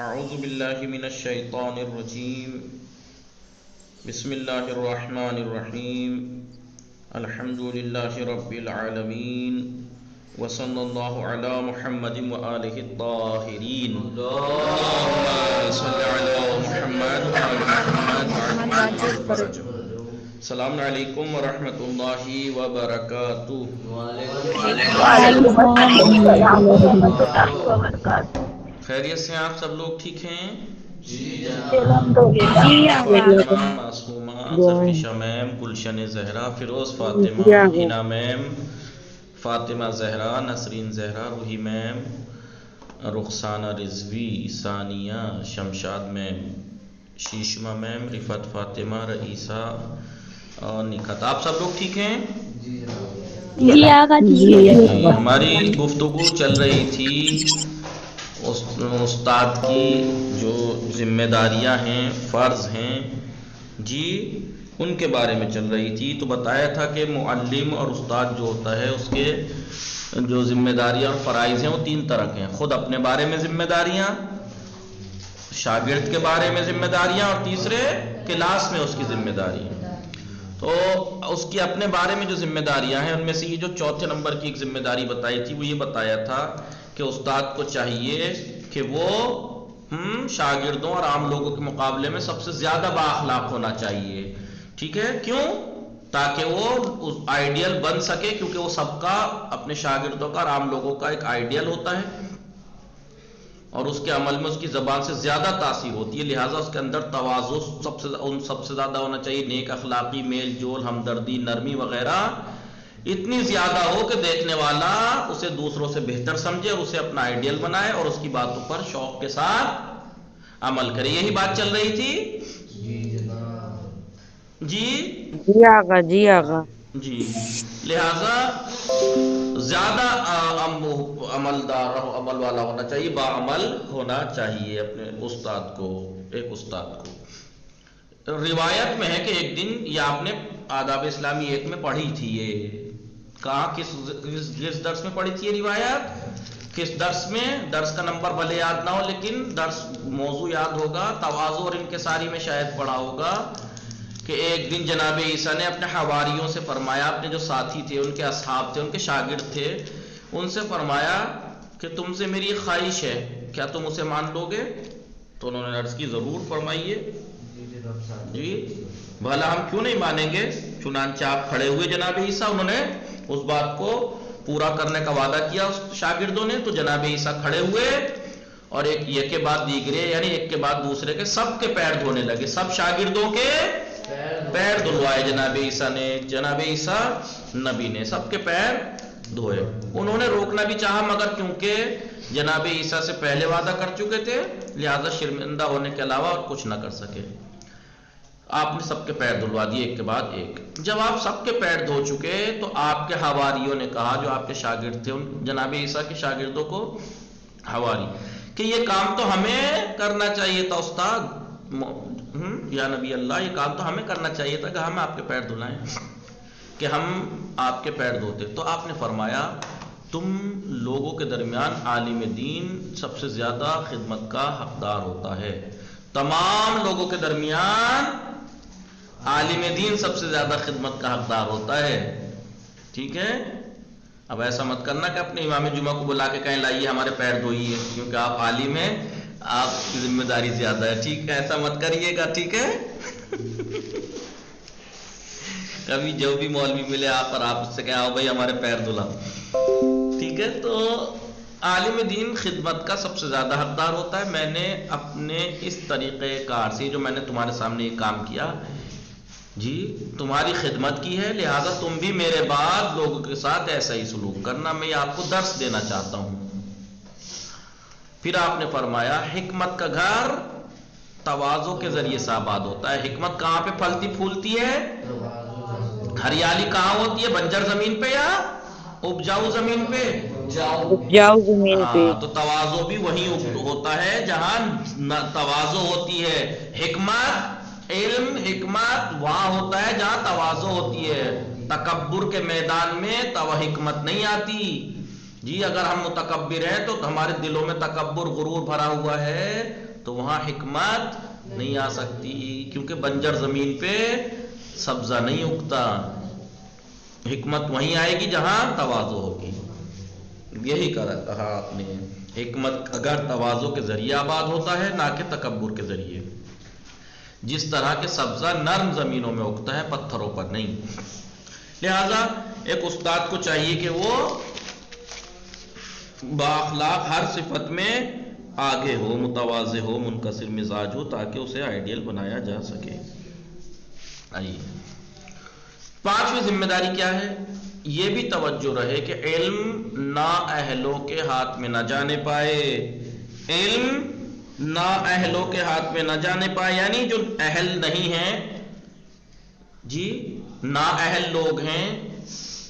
اعوذ باللہ من الشیطان الرجیم بسم اللہ الرحمن الرحیم الحمد للہ رب العالمین وصلی اللہ علی محمد وآلہ الطاہرین اللہم صلی علی محمد وآل محمد وعجل في فرجهم. السلام علیکم ورحمۃ اللہ وبرکاتہ. وعلیکم السلام ورحمۃ اللہ وبرکاتہ. خیریت سے آپ سب لوگ ٹھیک ہیں؟ الحمدللہ. جی فاطمہ معصومہ سرفشہ میم گلشن زہرا فیروز فاطمہ ہنا میم فاطمہ زہرا نسرین زہرا روحی میم رخسانہ رضوی ثانیہ شمشاد میم شیشمہ میم رفت فاطمہ رئیسہ اور نکھت. آپ سب لوگ ٹھیک ہیں؟ جی آقا جی. ہماری گفتگو چل رہی تھی استاد کی جو ذمہ داریاں ہیں فرض ہیں جی ان کے بارے میں چل رہی تھی. تو بتایا تھا کہ معلم اور استاد جو ہوتا ہے اس کے جو ذمہ داریاں اور فرائض ہیں وہ تین طرح کے ہیں. خود اپنے بارے میں ذمہ داریاں، شاگرد کے بارے میں ذمہ داریاں اور تیسرے کلاس میں اس کی ذمہ داری. تو اس کی اپنے بارے میں جو ذمہ داریاں ہیں ان میں سے یہ جو چوتھے نمبر کی ایک ذمہ داری بتائی تھی وہ یہ بتایا تھا کہ استاد کو چاہیے کہ وہ شاگردوں اور عام لوگوں کے مقابلے میں سب سے زیادہ بااخلاق ہونا چاہیے. ٹھیک ہے؟ کیوں؟ تاکہ وہ آئیڈیل بن سکے، کیونکہ وہ سب کا اپنے شاگردوں کا اور عام لوگوں کا ایک آئیڈیل ہوتا ہے اور اس کے عمل میں اس کی زبان سے زیادہ تاثیر ہوتی ہے. لہٰذا اس کے اندر تواضع سب سے زیادہ ہونا چاہیے، نیک اخلاقی، میل جول، ہمدردی، نرمی وغیرہ اتنی زیادہ ہو کہ دیکھنے والا اسے دوسروں سے بہتر سمجھے اور اسے اپنا آئیڈیل بنائے اور اس کی باتوں پر شوق کے ساتھ عمل کرے. یہی بات چل رہی تھی جی آقا جی آقا. جی. لہذا زیادہ عملدار عمل والا ہونا چاہیے، باعمل ہونا چاہیے اپنے استاد کو. ایک استاد کو روایت میں ہے کہ ایک دن یہ آپ نے آداب اسلامی ایک میں پڑھی تھی. یہ کہاں کس درس میں پڑھی تھی یہ روایت؟ کس درس میں؟ درس کا نمبر بھلے یاد نہ ہو لیکن درس موضوع یاد ہوگا. تواضع اور انکساری میں شاید پڑھا ہوگا کہ ایک دن جناب عیسیٰ نے اپنے حواریوں سے فرمایا، اپنے جو ساتھی تھے، ان کے اصحاب تھے، ان کے شاگرد تھے، ان سے فرمایا کہ تم سے میری خواہش ہے، کیا تم اسے مان لو گے؟ تو انہوں نے عرض کی ضرور فرمائیے. جی بھلا ہم کیوں نہیں مانیں گے؟ چنانچہ آپ کھڑے ہوئے جناب عیسیٰ، انہوں نے اس بات کو پورا کرنے کا وعدہ کیا اس شاگردوں نے. تو جناب عیسیٰ کھڑے ہوئے اور ایک کے بعد دیگرے یعنی ایک کے بعد دوسرے کے سب کے پیر دھونے لگے. سب شاگردوں کے پیر دھلوائے جناب عیسیٰ نے. جناب عیسیٰ نبی نے سب کے پیر دھوئے. انہوں نے روکنا بھی چاہا مگر کیونکہ جناب عیسیٰ سے پہلے وعدہ کر چکے تھے لہذا شرمندہ ہونے کے علاوہ اور کچھ نہ کر سکے. آپ نے سب کے پیر دھلوا دیے ایک کے بعد ایک. جب آپ سب کے پیر دھو چکے تو آپ کے حواریوں نے کہا، جو آپ کے شاگرد تھے، ان جناب عیسیٰ کے شاگردوں کو حواری، کہ یہ کام تو ہمیں کرنا چاہیے تھا استاد یا نبی اللہ، یہ کام تو ہمیں کرنا چاہیے تھا کہ ہم آپ کے پیر دھلائیں، کہ ہم آپ کے پیر دھوتے. تو آپ نے فرمایا تم لوگوں کے درمیان عالم دین سب سے زیادہ خدمت کا حقدار ہوتا ہے. تمام لوگوں کے درمیان عالم دین سب سے زیادہ خدمت کا حقدار ہوتا ہے. ٹھیک ہے؟ اب ایسا مت کرنا کہ اپنے امام جمعہ کو بلا کے کہیں لائیے ہمارے پیر دھوئیے، کیونکہ آپ عالم ہیں، آپ کی ذمہ داری زیادہ ہے. ٹھیک ہے؟ ایسا مت کریے گا. ٹھیک ہے؟ کبھی جو بھی مولوی ملے آپ اور آپ اس سے کہیں آؤ بھائی ہمارے پیر دھلا. ٹھیک ہے؟ تو عالم دین خدمت کا سب سے زیادہ حقدار ہوتا ہے. میں نے اپنے اس طریقہ کار سے جو میں نے تمہارے سامنے یہ کام کیا جی تمہاری خدمت کی ہے، لہذا تم بھی میرے بعد لوگوں کے ساتھ ایسا ہی سلوک کرنا. میں یہ آپ کو درس دینا چاہتا ہوں. پھر آپ نے فرمایا حکمت کا گھر تواضع کے ذریعے سے آباد ہوتا ہے. حکمت کہاں پہ پھلتی پھولتی ہے؟ ہریالی کہاں ہوتی ہے؟ بنجر زمین پہ یا اپجاؤ زمین پہ؟ اپجاؤ زمین پہ. تو تواضع بھی وہی ہوتا ہے جہاں تواضع ہوتی ہے. حکمت، علم، حکمت وہاں ہوتا ہے جہاں تواضع ہوتی ہے. تکبر کے میدان میں حکمت نہیں آتی. جی اگر ہم متکبر ہیں تو ہمارے دلوں میں تکبر غرور بھرا ہوا ہے تو وہاں حکمت نہیں آ سکتی، کیونکہ بنجر زمین پہ سبزہ نہیں اگتا۔ حکمت وہیں آئے گی جہاں تواضع ہوگی۔ یہی کہا آپ نے، حکمت اگر تواضع کے ذریعے آباد ہوتا ہے نہ کہ تکبر کے ذریعے، جس طرح کے سبزہ نرم زمینوں میں اگتا ہے، پتھروں پر نہیں۔ لہذا ایک استاد کو چاہیے کہ وہ بااخلاق ہر صفت میں آگے ہو، متواضع ہو، منکسر مزاج ہو، تاکہ اسے آئیڈیل بنایا جا سکے۔ آئیے 5ویں ذمہ داری کیا ہے؟ یہ بھی توجہ رہے کہ علم نااہلوں کے ہاتھ میں نہ جانے پائے، علم نااہلوں کے ہاتھ میں نہ جانے پائے، یعنی جو اہل نہیں ہیں، جی نااہل لوگ ہیں،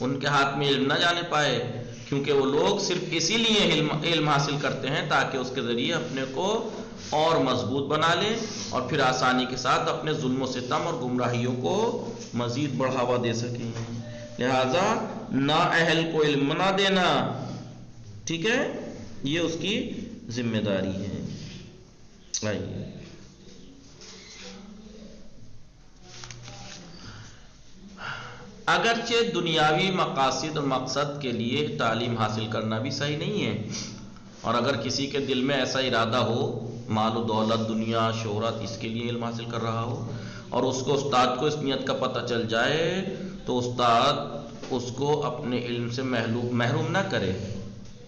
ان کے ہاتھ میں علم نہ جانے پائے، کیونکہ وہ لوگ صرف اسی لیے علم حاصل کرتے ہیں تاکہ اس کے ذریعے اپنے کو اور مضبوط بنا لیں اور پھر آسانی کے ساتھ اپنے ظلم و ستم اور گمراہیوں کو مزید بڑھاوا دے سکیں۔ لہذا نااہل کو علم نہ دینا، ٹھیک ہے، یہ اس کی ذمہ داری ہے۔ آئیے اگرچہ دنیاوی مقاصد اور مقصد کے لیے تعلیم حاصل کرنا بھی صحیح نہیں ہے، اور اگر کسی کے دل میں ایسا ارادہ ہو، مال و دولت، دنیا، شہرت، اس کے لیے علم حاصل کر رہا ہو، اور اس کو استاد کو اس نیت کا پتہ چل جائے تو استاد اس کو اپنے علم سے محروم نہ کرے۔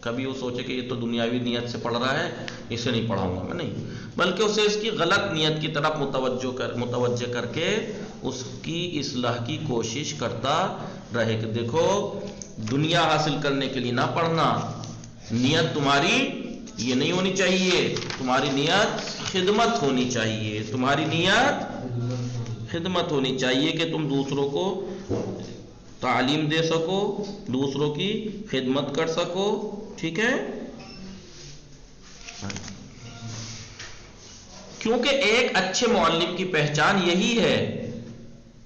کبھی وہ سوچے کہ یہ تو دنیاوی نیت سے پڑھ رہا ہے، اسے نہیں پڑھاؤں گا میں، نہیں، بلکہ اسے اس کی غلط نیت کی طرف متوجہ کر کے اس کی اصلاح کی کوشش کرتا رہے کہ دیکھو دنیا حاصل کرنے کے لیے نہ پڑھنا، نیت تمہاری یہ نہیں ہونی چاہیے، تمہاری نیت خدمت ہونی چاہیے، تمہاری نیت خدمت ہونی چاہیے کہ تم دوسروں کو تعلیم دے سکو، دوسروں کی خدمت کر سکو، ٹھیک ہے۔ کیونکہ ایک اچھے معلم کی پہچان یہی ہے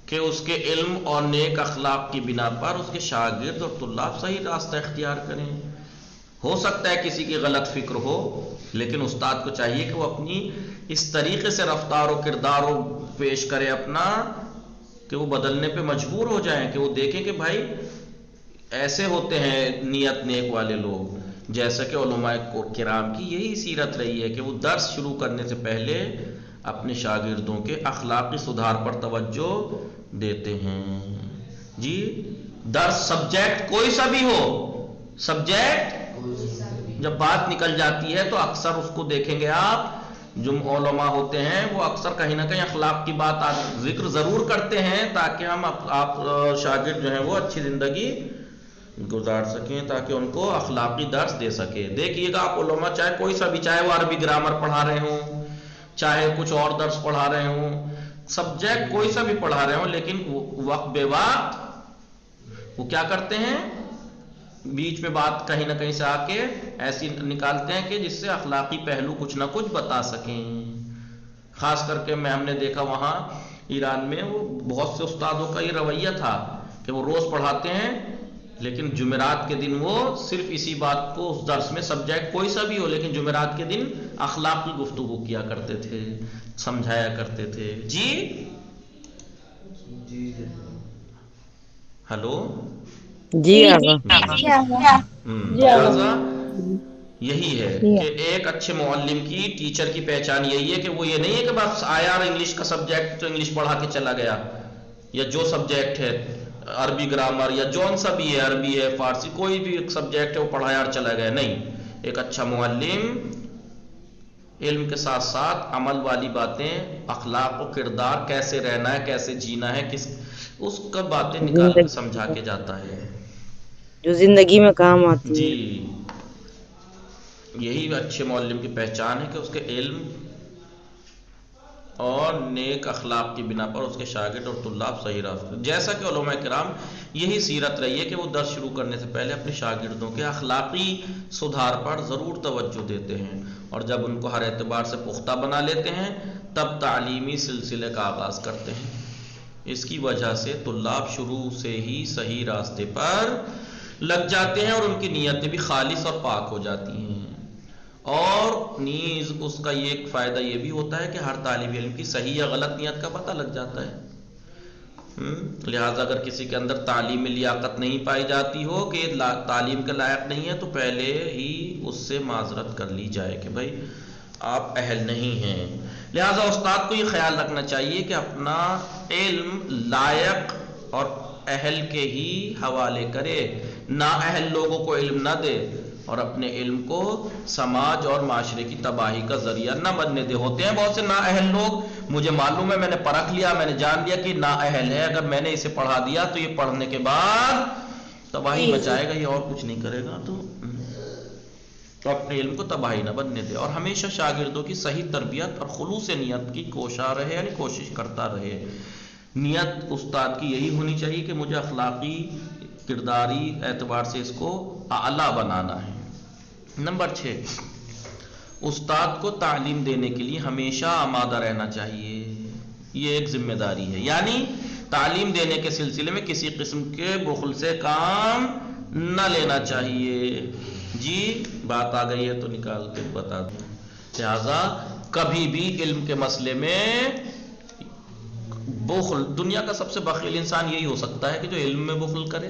کہ اس کے علم اور نیک اخلاق کی بنا پر اس کے شاگرد اور طلاب صحیح راستہ اختیار کریں۔ ہو سکتا ہے کسی کی غلط فکر ہو، لیکن استاد کو چاہیے کہ وہ اپنی اس طریقے سے رفتار و کردار و پیش کرے اپنا کہ وہ بدلنے پہ مجبور ہو جائیں، کہ وہ دیکھیں کہ بھائی ایسے ہوتے ہیں نیت نیک والے لوگ، جیسا کہ علماء کرام کی یہی سیرت رہی ہے کہ وہ درس شروع کرنے سے پہلے اپنے شاگردوں کے اخلاقی سدھار پر توجہ دیتے ہیں۔ جی درس سبجیکٹ کوئی سا بھی ہو، سبجیکٹ جب بات نکل جاتی ہے تو اکثر اس کو دیکھیں گے آپ، جو علماء ہوتے ہیں وہ اکثر کہیں نہ کہیں اخلاق کی بات ذکر ضرور کرتے ہیں تاکہ ہم آپ شاگرد جو ہیں وہ اچھی زندگی گزار سکیں، تاکہ ان کو اخلاقی درس دے سکے۔ دیکھیے گا آپ علماء چاہے کوئی سا بھی، چاہے وہ عربی گرامر پڑھا رہے ہوں، چاہے کچھ اور درس پڑھا رہے ہوں، سبجیکٹ کوئی سا بھی پڑھا رہے ہوں، لیکن وقت بے وقت وہ کیا کرتے ہیں، بیچ میں بات کہیں نہ کہیں سے آ کے ایسی نکالتے ہیں کہ جس سے اخلاقی پہلو کچھ نہ کچھ بتا سکیں۔ خاص کر کے ہم نے دیکھا وہاں ایران میں وہ بہت سے استادوں کا یہ رویہ تھا کہ وہ روز پڑھاتے ہیں، لیکن جمعرات کے دن وہ صرف اسی بات کو اس درس میں، سبجیکٹ کوئی سا بھی ہو، لیکن جمعرات کے دن اخلاقی گفتگو کیا کرتے تھے، سمجھایا کرتے تھے۔ جی ہلو جی آقا۔ لہذا یہی ہے کہ ایک اچھے معلم کی، ٹیچر کی پہچان یہی ہے کہ وہ یہ نہیں ہے کہ بس آیا اور انگلش کا سبجیکٹ تو انگلش پڑھا کے چلا گیا، یا جو سبجیکٹ ہے عربی گرامر یا جون سا بھی ہے، عربی ہے، فارسی، کوئی بھی ایک سبجیکٹ ہے وہ پڑھایا اور چلا گیا، نہیں۔ ایک اچھا معلم علم کے ساتھ ساتھ عمل والی باتیں، اخلاق و کردار، کیسے رہنا ہے، کیسے جینا ہے، اس کا باتیں نکال کے سمجھا کے جاتا ہے جو زندگی میں کام آتی ہے۔ جی یہی اچھے معلم کی پہچان ہے کہ اس کے علم اور نیک اخلاق کی بنا پر اس کے شاگرد اور طلاب صحیح راستہ، جیسا کہ علماء کرام یہی سیرت رہی ہے کہ وہ درس شروع کرنے سے پہلے اپنے شاگردوں کے اخلاقی سدھار پر ضرور توجہ دیتے ہیں، اور جب ان کو ہر اعتبار سے پختہ بنا لیتے ہیں تب تعلیمی سلسلے کا آغاز کرتے ہیں۔ اس کی وجہ سے طلاب شروع سے ہی صحیح راستے پر لگ جاتے ہیں اور ان کی نیتیں بھی خالص اور پاک ہو جاتی ہیں۔ اور نیز اس کا یہ ایک فائدہ یہ بھی ہوتا ہے کہ ہر طالب علم کی صحیح یا غلط نیت کا پتہ لگ جاتا ہے۔ لہٰذا اگر کسی کے اندر تعلیم لیاقت نہیں پائی جاتی ہو کہ تعلیم کے لائق نہیں ہے تو پہلے ہی اس سے معذرت کر لی جائے کہ بھائی آپ اہل نہیں ہیں۔ لہٰذا استاد کو یہ خیال رکھنا چاہیے کہ اپنا علم لائق اور اہل کے ہی حوالے کرے، نااہل لوگوں کو علم نہ دے اور اپنے علم کو سماج اور معاشرے کی تباہی کا ذریعہ نہ بننے دے۔ ہوتے ہیں بہت سے نااہل لوگ، مجھے معلوم ہے، میں نے پرکھ لیا، میں نے جان لیا کہ نااہل ہے، اگر میں نے اسے پڑھا دیا تو یہ پڑھنے کے بعد تباہی مچائے گا، یہ اور کچھ نہیں کرے گا، تو اپنے علم کو تباہی نہ بننے دے۔ اور ہمیشہ شاگردوں کی صحیح تربیت اور خلوص نیت کی کوشاں رہے، یعنی کوشش کرتا رہے۔ نیت استاد کی یہی ہونی چاہیے کہ مجھے اخلاقی کرداری اعتبار سے اس کو اعلیٰ بنانا ہے۔ نمبر 6، استاد کو تعلیم دینے کے لیے ہمیشہ آمادہ رہنا چاہیے، یہ ایک ذمہ داری ہے، یعنی تعلیم دینے کے سلسلے میں کسی قسم کے بخل سے کام نہ لینا چاہیے۔ جی بات آ گئی ہے تو نکال کے بتا دوں۔ لہذا کبھی بھی علم کے مسئلے میں بخل، دنیا کا سب سے بخیل انسان یہی ہو سکتا ہے کہ جو علم میں بخل کرے۔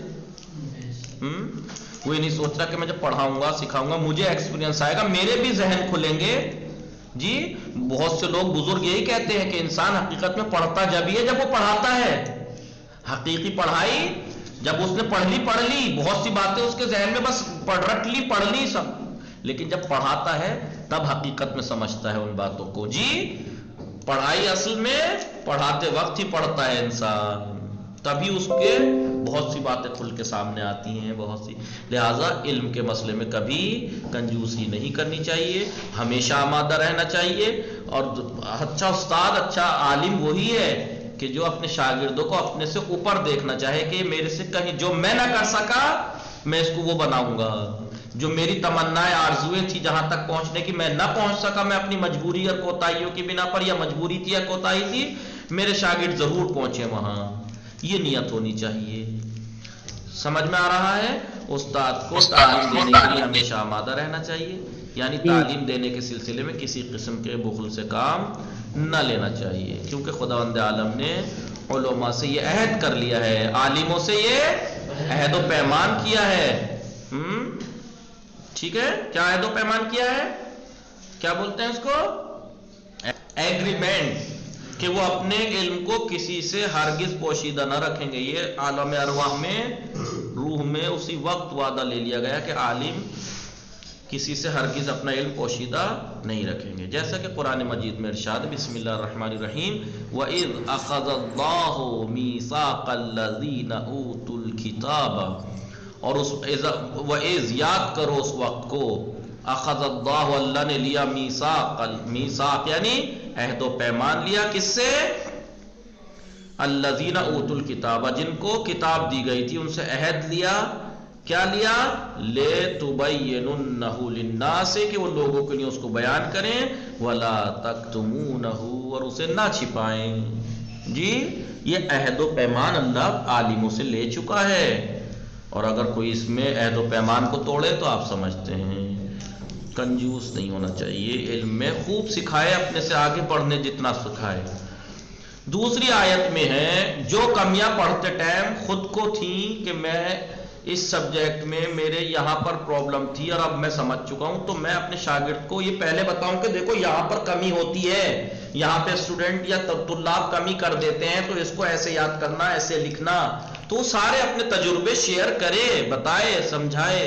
وہ نہیں سوچ رہا کہ میں جب پڑھاؤں گا سکھاؤں گا مجھے ایکسپیرینس آئے گا، میرے بھی ذہن کھلیں گے۔ جی بہت سے لوگ بزرگ یہی کہتے ہیں کہ انسان حقیقت میں پڑھتا جب ہی ہے جب وہ پڑھاتا ہے۔ حقیقی پڑھائی جب اس نے پڑھ لی، بہت سی باتیں اس کے ذہن میں بس پڑھ لی سب، لیکن جب پڑھاتا ہے تب حقیقت میں سمجھتا ہے ان باتوں کو۔ جی پڑھائی اصل میں پڑھاتے وقت ہی پڑھتا ہے انسان، تبھی اس کے بہت سی باتیں کھل کے سامنے آتی ہیں، بہت سی۔ لہٰذا علم کے مسئلے میں کبھی کنجوسی نہیں کرنی چاہیے، ہمیشہ آمادہ رہنا چاہیے۔ اور اچھا استاد، اچھا عالم وہی ہے کہ جو اپنے شاگردوں کو اپنے سے اوپر دیکھنا چاہے کہ میرے سے کہیں جو میں نہ کر سکا میں اس کو وہ بناؤں گا، جو میری تمنائیں آرزویں تھی جہاں تک پہنچنے کی میں نہ پہنچ سکا، میں اپنی مجبوری اور کوتاہیوں کی بنا پر، یا مجبوری تھی یا کوتاہی تھی، میرے شاگرد ضرور پہنچے وہاں۔ یہ نیت ہونی چاہیے۔ سمجھ میں آ رہا ہے؟ استاد کو تعلیم دینے کے لیے ہمیشہ آمادہ رہنا چاہیے، یعنی تعلیم دینے کے سلسلے میں کسی قسم کے بخل سے کام نہ لینا چاہیے، کیونکہ خداوند عالم نے علماء سے یہ عہد کر لیا ہے، عالموں سے یہ عہد و پیمان کیا ہے۔ ٹھیک ہے، کیا عہد و پیمان کیا ہے؟ کیا بولتے ہیں اس کو؟ ایگریمنٹ، کہ وہ اپنے علم کو کسی سے ہرگز پوشیدہ نہ رکھیں گے۔ یہ عالم ارواح میں، روح میں اسی وقت وعدہ لے لیا گیا کہ عالم کسی سے ہرگز اپنا علم پوشیدہ نہیں رکھیں گے، جیسا کہ قرآن مجید میں ارشاد، بسم اللہ الرحمن الرحیم، وَإِذْ أَخَذَ اللَّهُ مِيثَاقَ الَّذِينَ أُوتُوا الْكِتَابَ، اور وَإِذْ یاد کرو اس وقت کو، اخذ اللہ، اللہ نے لیا، میثاق یعنی عہد و پیمان لیا، کس سے؟ الذین اوتوا الکتاب، جن کو کتاب دی گئی تھی ان سے عہد لیا۔ کیا لیا؟ لِتُبَيِّنُنَّهُ لِلنَّاسِ، کہ وہ لوگوں کے لیے اس کو بیان کریں، وَلَا تَكْتُمُونَهُ، اور اسے نہ چھپائیں۔ جی یہ عہد و پیمان اللہ عالموں سے لے چکا ہے، اور اگر کوئی اس میں عہد و پیمان کو توڑے تو آپ سمجھتے ہیں کنجوس نہیں ہونا چاہیے، علم میں خوب سکھائے، اپنے سے آگے بڑھنے جتنا سکھائے۔ دوسری آیت میں ہے، جو کمیاں پڑھتے ٹائم خود کو تھیں کہ میں اس سبجیکٹ میں میرے یہاں پر پرابلم تھی اور اب میں سمجھ چکا ہوں، تو میں اپنے شاگرد کو یہ پہلے بتاؤں کہ دیکھو یہاں پر کمی ہوتی ہے، یہاں پہ اسٹوڈنٹ یا طلاب کمی کر دیتے ہیں، تو اس کو ایسے یاد کرنا، ایسے لکھنا، تو سارے اپنے تجربے شیئر کرے، بتائے، سمجھائے۔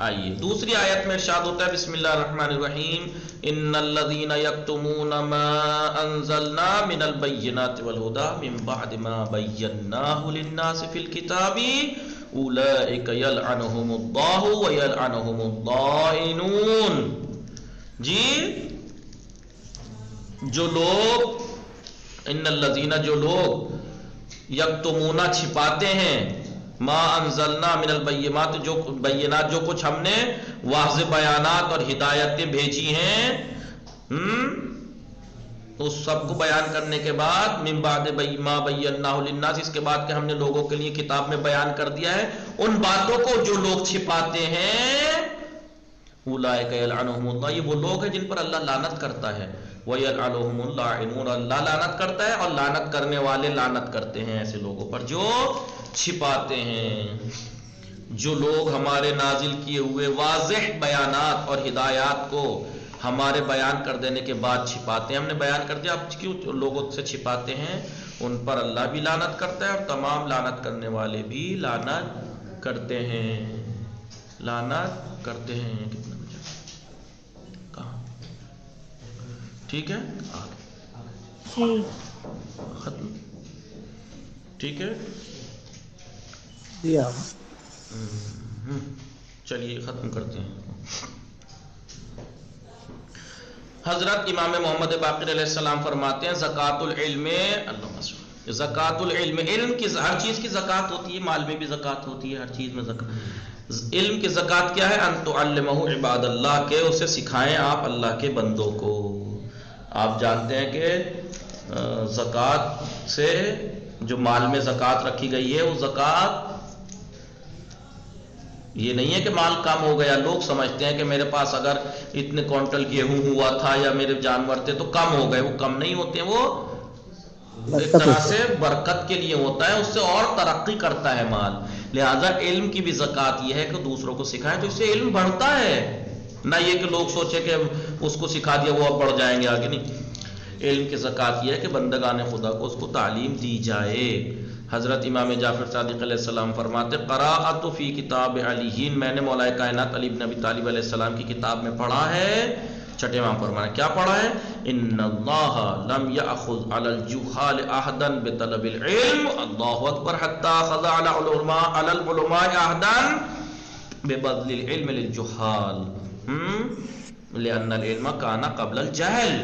آئیے دوسری آیت میں ارشاد ہوتا ہے، بسم اللہ الرحمن الرحیم، ان الذین یکتمون ما انزلنا من البینات والہدی من بعد ما بیناہ للناس فی الکتاب اولئک یلعنہم اللہ ویلعنہم اللاعنون۔ جی جو لوگ، ان الذین، جو لوگ، یکتمون چھپاتے ہیں، ما انزلنا من البینات، جو بینات، جو کچھ ہم نے واضح بیانات اور ہدایتیں بھیجی ہیں، اس سب کو بیان کرنے کے بعد من بعد ما بیناہ للناس، اس کے بعد کہ ہم نے لوگوں کے لیے کتاب میں بیان کر دیا ہے ان باتوں کو جو لوگ چھپاتے ہیں، اولئک یلعنہم اللہ، یہ وہ لوگ ہیں جن پر اللہ لعنت کرتا ہے، ویلعنہم اللاعنون، اللہ لعنت کرتا ہے اور لعنت کرنے والے لعنت کرتے ہیں ایسے لوگوں پر جو چھپاتے ہیں۔ جو لوگ ہمارے نازل کیے ہوئے واضح بیانات اور ہدایات کو ہمارے بیان کر دینے کے بعد چھپاتے ہیں، ہم نے بیان کر دیا، اب کیوں لوگوں سے چھپاتے ہیں، ان پر اللہ بھی لعنت کرتا ہے اور تمام لعنت کرنے والے بھی لعنت کرتے ہیں، لعنت کرتے ہیں۔ کتنا بجا کہاں؟ ٹھیک ہے، جی ختم، ٹھیک ہے، چلیے ختم کرتے ہیں۔ حضرت امام محمد باقر علیہ السلام فرماتے ہیں زکوٰۃ العلم، زکوٰۃ العلم، علم کی ہر چیز کی زکوٰۃ ہوتی ہے، مال میں بھی زکوٰۃ ہوتی ہے، ہر چیز میں زکوٰۃ۔ علم کی زکوٰۃ کیا ہے؟ ان تعلمہ عباد اللہ، کے اسے سکھائیں آپ اللہ کے بندوں کو۔ آپ جانتے ہیں کہ زکوٰۃ سے جو مال میں زکوٰۃ رکھی گئی ہے وہ زکوٰۃ یہ نہیں ہے کہ مال کم ہو گیا، لوگ سمجھتے ہیں کہ میرے پاس اگر اتنے کوئنٹل گیہوں ہوا تھا یا میرے جانور تھے تو کم ہو گئے، وہ کم نہیں ہوتے ہیں، وہ ایک طرح سے برکت کے لیے ہوتا ہے، اس سے اور ترقی کرتا ہے مال۔ لہذا علم کی بھی زکوٰۃ یہ ہے کہ دوسروں کو سکھائیں تو اس سے علم بڑھتا ہے، نہ یہ کہ لوگ سوچے کہ اس کو سکھا دیا وہ اب بڑھ جائیں گے آگے، نہیں۔ علم کی زکوٰۃ یہ ہے کہ بندگان خدا کو اس کو تعلیم دی جائے۔ حضرت امام جعفر صادق علیہ السلام فرماتے قراءت فی کتاب علی، میں نے مولا کائنات علی بن ابی طالب علیہ السلام کی کتاب میں پڑھا ہے، چھٹے امام فرمانے کیا پڑھا ہے؟ ان اللہ لم یأخذ علی الجہال عہدا بطلب العلم، اللہ اکبر، حتی اخذ علی العلماء عہدا ببذل العلم للجہال، لأن العلم کان قبل الجہل۔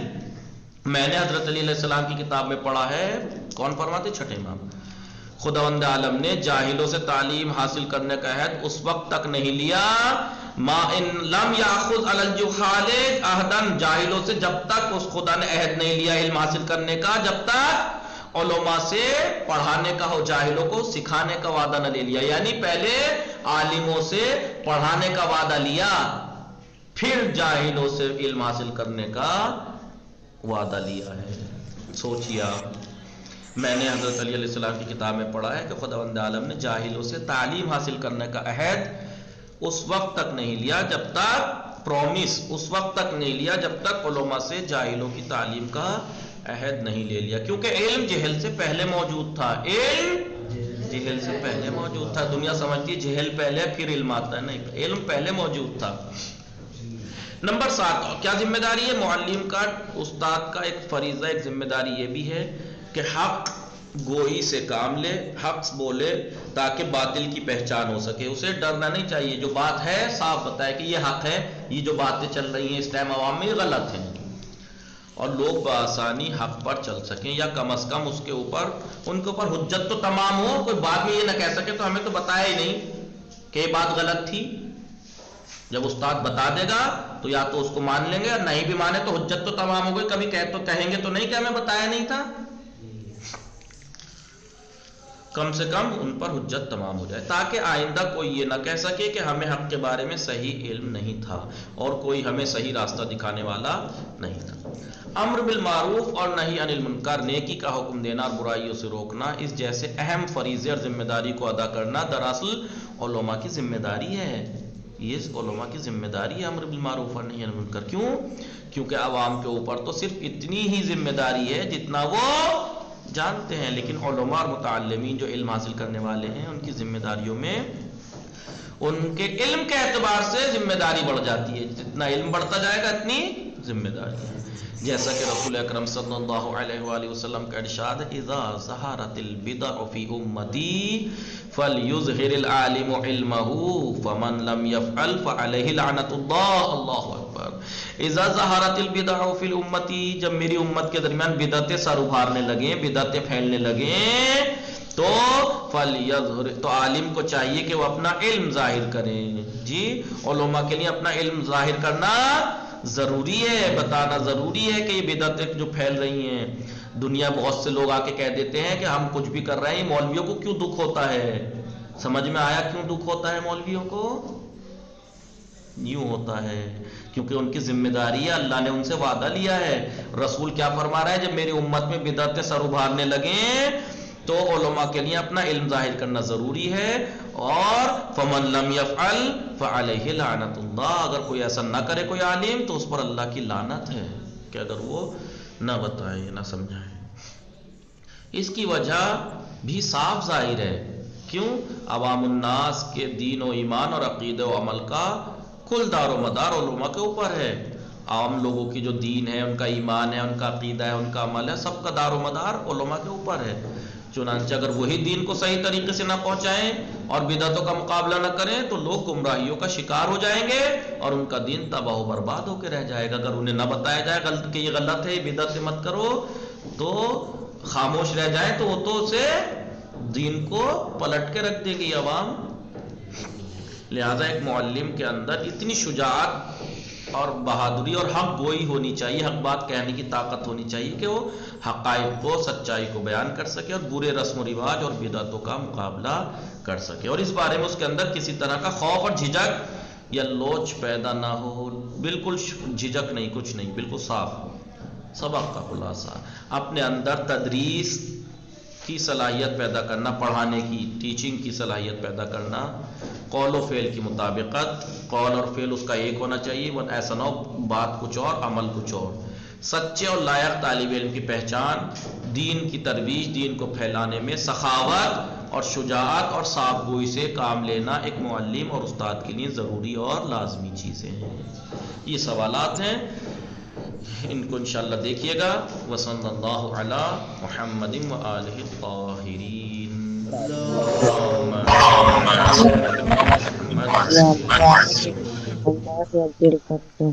میں نے حضرت علی علیہ السلام کی کتاب میں پڑھا ہے، کون فرماتے؟ چھٹے امام، خداوند عالم نے جاہلوں سے تعلیم حاصل کرنے کا عہد اس وقت تک نہیں لیا، ما ان لم یاخذ علی الجہال عہدا، جاہلوں سے جب تک اس خدا نے عہد نہیں لیا علم حاصل کرنے کا، جب تک علماء سے پڑھانے کا ہو، جاہلوں کو سکھانے کا وعدہ نہ لے لیا، یعنی پہلے عالموں سے پڑھانے کا وعدہ لیا، پھر جاہلوں سے علم حاصل کرنے کا وعدہ لیا ہے۔ سوچیا، میں نے حضرت علی علیہ السلام کی کتاب میں پڑھا ہے کہ خداوند عالم نے جاہلوں سے تعلیم حاصل کرنے کا عہد اس وقت تک نہیں لیا جب تک، پرومس اس وقت تک نہیں لیا جب تک علماء سے جاہلوں کی تعلیم کا عہد نہیں لے لیا، کیونکہ علم جہل سے پہلے موجود تھا، علم جہل سے پہلے موجود تھا۔ دنیا سمجھتی ہے جہل پہلے پھر علم آتا ہے، نہیں، علم پہلے موجود تھا۔ نمبر 7، کیا ذمہ داری ہے معلم کا؟ استاد کا ایک فریضہ، ایک ذمہ داری یہ بھی ہے کہ حق گوئی سے کام لے، حق بولے تاکہ باطل کی پہچان ہو سکے، اسے ڈرنا نہیں چاہیے، جو بات ہے صاف بتائے کہ یہ حق ہے، یہ جو باتیں چل رہی ہیں اس ٹائم عوام میں غلط ہیں، اور لوگ بآسانی حق پر چل سکیں، یا کم از کم اس کے اوپر ان کے اوپر حجت تو تمام ہو، کوئی بعد میں یہ نہ کہہ سکے تو ہمیں تو بتایا ہی نہیں کہ یہ بات غلط تھی۔ جب استاد بتا دے گا تو یا تو اس کو مان لیں گے، اور نہیں بھی مانے تو حجت تو تمام ہو گئی، کبھی کہیں گے تو نہیں کہ ہمیں بتایا نہیں تھا، کم سے کم ان پر حجت تمام ہو جائے، تاکہ آئندہ کوئی یہ نہ کہہ سکے کہ ہمیں حق کے بارے میں صحیح علم نہیں تھا اور کوئی ہمیں صحیح راستہ دکھانے والا نہیں تھا۔ امر بالمعروف اور نہی عن المنکر، نیکی کا حکم دینا اور برائیوں سے روکنا، اس جیسے اہم فریضے اور ذمہ داری کو ادا کرنا دراصل علماء کی ذمہ داری ہے، یہ علماء کی ذمہ داری ہے امر بالمعروف اور نہی عن المنکر۔ کیوں؟ کیونکہ عوام کے اوپر تو صرف اتنی ہی ذمہ داری ہے جتنا وہ جانتے ہیں، لیکن علماء اور متعلمین جو علم حاصل کرنے والے ہیں ان کی ذمہ داریوں میں ان کے علم کے اعتبار سے ذمہ داری بڑھ جاتی ہے، جتنا علم بڑھتا جائے گا اتنی ذمہ داری ہے، جیسا کہ رسول اکرم صلی اللہ علیہ وآلہ وسلم کا ارشاد ہے اذا ظہرت البدع فی امتی فلیظہر العالم علمہ فمن لم یفعل فعلیہ لعنت اللہ، اللہ اکبر۔ اذا ظہرت البدع فی الامتی، جب میری امت کے درمیان بدعتیں سر ابھارنے لگیں، بدعتیں پھیلنے لگیں، تو فلیظہر، تو عالم کو چاہیے کہ وہ اپنا علم ظاہر کرے، جی علماء کے لیے اپنا علم ظاہر کرنا ضروری ہے، بتانا ضروری ہے کہ یہ بدعتیں جو پھیل رہی ہیں، دنیا بہت سے لوگ آ کے کہہ دیتے ہیں کہ ہم کچھ بھی کر رہے ہیں، مولویوں کو کیوں دکھ ہوتا ہے؟ سمجھ میں آیا کیوں دکھ ہوتا ہے مولویوں کو؟ یوں ہوتا ہے کیونکہ ان کی ذمہ داری ہے، اللہ نے ان سے وعدہ لیا ہے۔ رسول کیا فرما رہا ہے؟ جب میری امت میں بدعتیں سر ابھارنے لگیں تو علماء کے لیے اپنا علم ظاہر کرنا ضروری ہے، اور فمن لم يفعل فعليه لعنت اللہ، اگر کوئی ایسا نہ کرے کوئی عالم تو اس پر اللہ کی لعنت ہے کہ اگر وہ نہ بتائے نہ سمجھائے۔ اس کی وجہ بھی صاف ظاہر ہے، کیوں؟ عوام الناس کے دین و ایمان اور عقیدہ و عمل کا کل دار و مدار علماء کے اوپر ہے۔ عام لوگوں کی جو دین ہے، ان کا ایمان ہے، ان کا عقیدہ ہے، ان کا عمل ہے، سب کا دار و مدار علماء کے اوپر ہے۔ چنانچہ اگر وہی دین کو صحیح طریقے سے نہ پہنچائیں اور بدعتوں کا مقابلہ نہ کریں تو لوگ گمراہیوں کا شکار ہو جائیں گے اور ان کا دین تباہ و برباد ہو کے رہ جائے گا۔ اگر انہیں نہ بتایا جائے کہ یہ غلط ہے، یہ بدعت مت کرو، تو خاموش رہ جائیں تو وہ تو اسے دین کو پلٹ کے رکھ دے گی عوام۔ لہذا ایک معلم کے اندر اتنی شجاعت اور بہادری اور حق گوئی ہونی چاہیے، حق بات کہنے کی طاقت ہونی چاہیے کہ وہ حقائق کو، سچائی کو بیان کر سکے اور برے رسم و رواج اور بدعتوں کا مقابلہ کر سکے، اور اس بارے میں اس کے اندر کسی طرح کا خوف اور جھجک یا لوچ پیدا نہ ہو۔ بالکل جھجک نہیں، کچھ نہیں، بالکل صاف سبق کا خلاصہ، اپنے اندر تدریس کی صلاحیت پیدا کرنا، پڑھانے کی، ٹیچنگ کی صلاحیت پیدا کرنا، قول و فعل کی مطابقت، قول اور فعل اس کا ایک ہونا چاہیے، وہ ایسا نہ ہو بات کچھ اور عمل کچھ اور۔ سچے اور لائق طالب علم کی پہچان، دین کی ترویج، دین کو پھیلانے میں سخاوت اور شجاعت اور صاف گوئی سے کام لینا ایک معلم اور استاد کے لیے ضروری اور لازمی چیزیں ہیں۔ یہ سوالات ہیں، ان کو انشاءاللہ دیکھیے گا۔ وصلی اللہ علی محمد وآلہ الطاہرین۔ اللہ سے دل کر دو۔